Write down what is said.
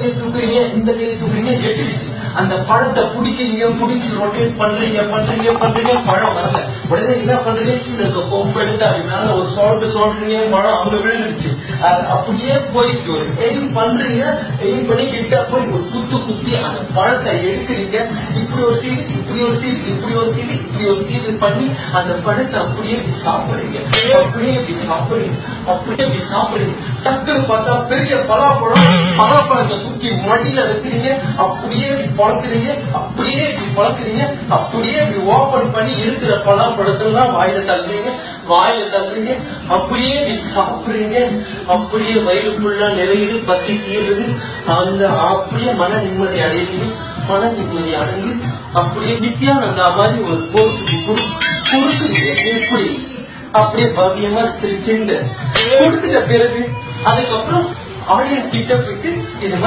தூக்குறீங்க, இந்த கையை தூக்குறீங்க, எட்டிடுச்சு. அந்த பழத்தை பிடிக்கிறீங்க, பிடிச்சி ரொட்டேட் பண்றீங்க, பழம் வரல. உடனே என்ன பண்றீங்க, கீழே இருக்க கொம்பு எடுத்து அப்படின்னால ஒரு சொல்றீங்க, பழம் அங்க விழுந்துருச்சு. அப்படியே போயிட்டு ஒரு எய்ம் பண்றீங்க, எய்ம் பண்ணி கிட்ட போய் ஒரு குத்தி அந்த பழத்தை எடுக்கிறீங்க. இப்படி ஒரு சீடு, இப்படி ஒரு சீடு, இப்படி ஒரு சீடு, இப்படி ஒரு சீடு பண்ணி அந்த பழத்தை அப்படியே சாப்பிடுறீங்க, அப்படியே சாப்பிடுறீங்க. சக்குன்னு பார்த்தா பெரிய பலாப்பழத்தை தூக்கி மடியில வைக்கிறீங்க, அப்படியே பழக்கிறீங்க, அப்படியே ஓபன் பண்ணி இருக்கிற பலாப்பழத்தெல்லாம் வாயில தள்ளுறீங்க, அப்படியே சாப்பிடுறீங்க. அப்படியே வயிறு ஃபுல்லா நிறையுது, பசி தீருது. அந்த அப்படியே மன நிம்மதி அடையுறீங்க. மன நிம்மதி அடைஞ்சு அப்படியே நித்யானந்தா மாதிரி ஒரு கோர்ஸுக்கு கொடுக்குறீங்க. எப்படி அப்படியே பவ்யமா சிரிச்சுண்டு கொடுத்துட்ட பிறகு அதுக்கப்புறம் ஆடியன்ஸ் கிட்ட போயிட்டு இது மாதிரி